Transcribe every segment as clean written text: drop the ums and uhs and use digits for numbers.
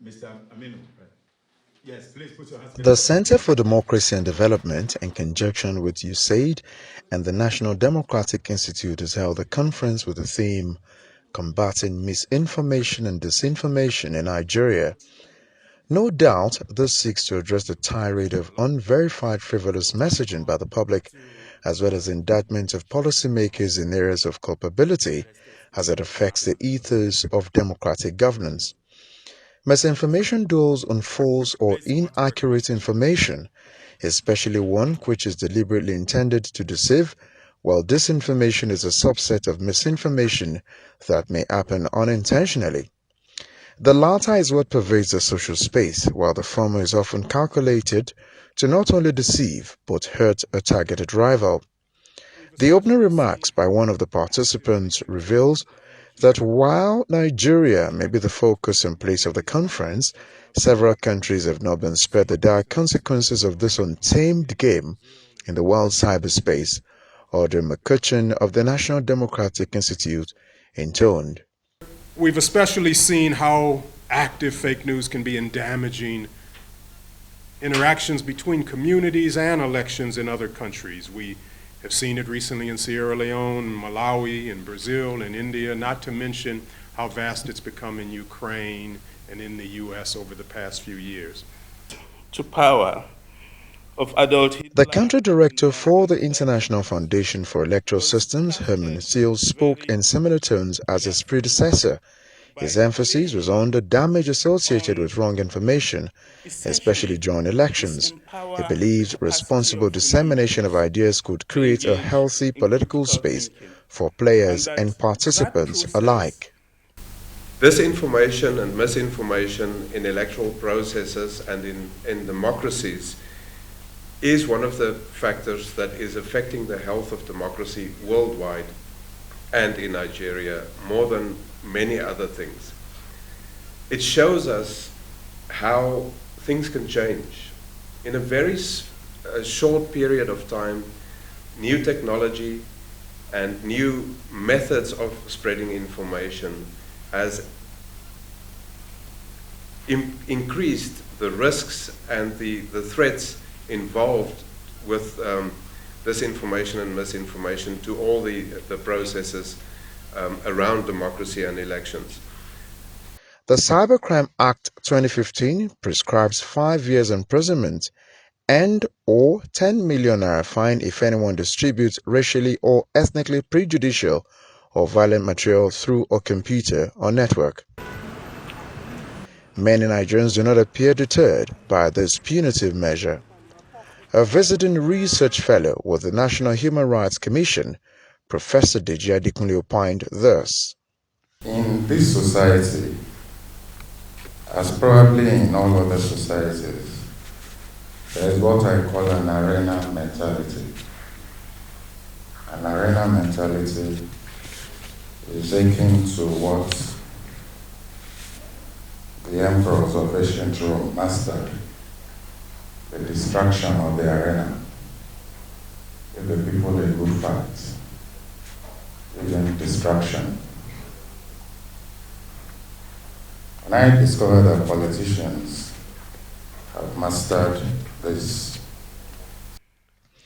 Mr. Aminu, right? Yes, please put your hands The together. Center for Democracy and Development, in conjunction with USAID and the National Democratic Institute, has held a conference with the theme Combating Misinformation and Disinformation in Nigeria. No doubt, this seeks to address the tirade of unverified frivolous messaging by the public, as well as indictment of policymakers in areas of culpability as it affects the ethos of democratic governance. Misinformation dwells on false or inaccurate information, especially one which is deliberately intended to deceive, while disinformation is a subset of misinformation that may happen unintentionally. The latter is what pervades the social space, while the former is often calculated to not only deceive but hurt a targeted rival. The opening remarks by one of the participants reveals that while Nigeria may be the focus and place of the conference, several countries have not been spared the dire consequences of this untamed game in the world cyberspace. AUDREY McCutcheon of the National Democratic Institute intoned. We've especially seen how active fake news can be in damaging interactions between communities and elections in other countries. We have seen it recently in Sierra Leone, Malawi, in Brazil, in India, not to mention how vast it's become in Ukraine and in the US over the past few years. To power of adult The country director for the International Foundation for Electoral Systems, HERMANN, spoke in similar tones as his predecessor. His emphasis was on the damage associated with wrong information, especially during elections. He believes responsible dissemination of ideas could create a healthy political space for players and participants alike. Disinformation and misinformation in electoral processes and in democracies is one of the factors that is affecting the health of democracy worldwide and in Nigeria more than many other things. It shows us how things can change. In a very short period of time, new technology and new methods of spreading information has increased the risks and the threats involved with disinformation and misinformation to all the processes around democracy and elections. The Cybercrime Act 2015 prescribes 5 years imprisonment and or 10 million naira fine if anyone distributes racially or ethnically prejudicial or violent material through a computer or network. Many Nigerians do not appear deterred by this punitive measure. A visiting research fellow with the National Human Rights Commission, Professor Deji Adekunle, opined thus. In this society, as probably in all other societies, there is what I call an arena mentality. An arena mentality is akin to what the emperors of ancient Rome mastered, the destruction of the arena. Give the people a good fight, give them destruction. And I discovered that politicians have mastered this.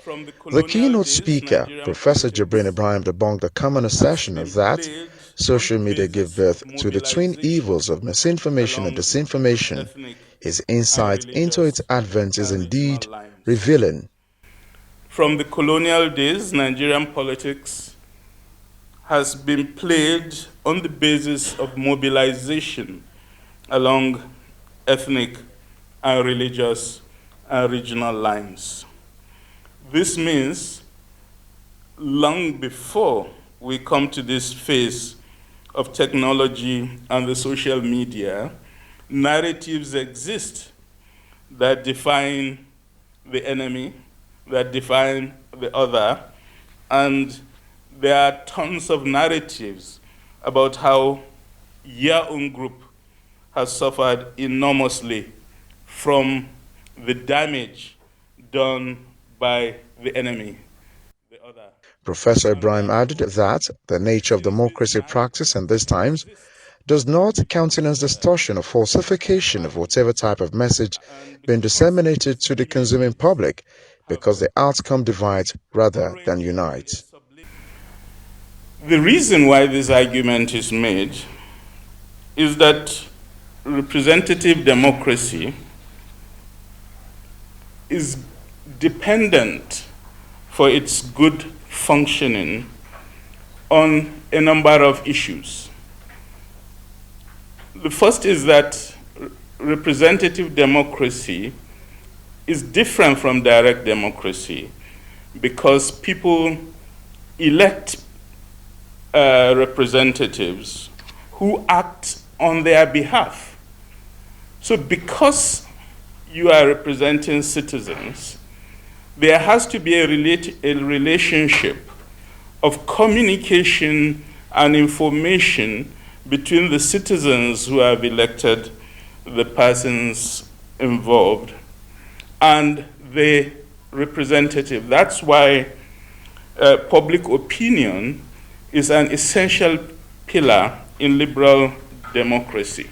The keynote speaker, Professor Jibrin Ibrahim, debunked the common assertion that social media give birth to the twin evils of misinformation and disinformation. His insight into its advent is indeed revealing. From the colonial days, Nigerian politics has been played on the basis of mobilization along ethnic and religious and regional lines. This means long before we come to this phase of technology and the social media, narratives exist that define the enemy, that define the other, and there are tons of narratives about how your own group has suffered enormously from the damage done by the enemy, the other. Professor Ibrahim added that the nature of democracy practice in these times does not countenance distortion or falsification of whatever type of message being disseminated to the consuming public, because the outcome divides rather than unites. The reason why this argument is made is that representative democracy is dependent for its good functioning on a number of issues. The first is that representative democracy is different from direct democracy because people elect representatives who act on their behalf. So because you are representing citizens, there has to be a relationship of communication and information between the citizens who have elected the persons involved and the representative. That's why public opinion is an essential pillar in liberal democracy.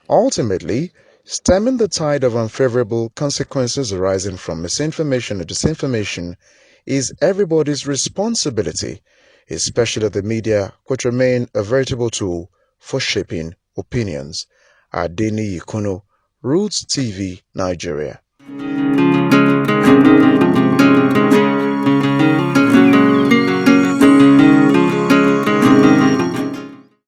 Ultimately, stemming the tide of unfavorable consequences arising from misinformation or disinformation is everybody's responsibility, especially the media, which remain a veritable tool for shaping opinions. Adeni Ikuno, Rootstv, Nigeria.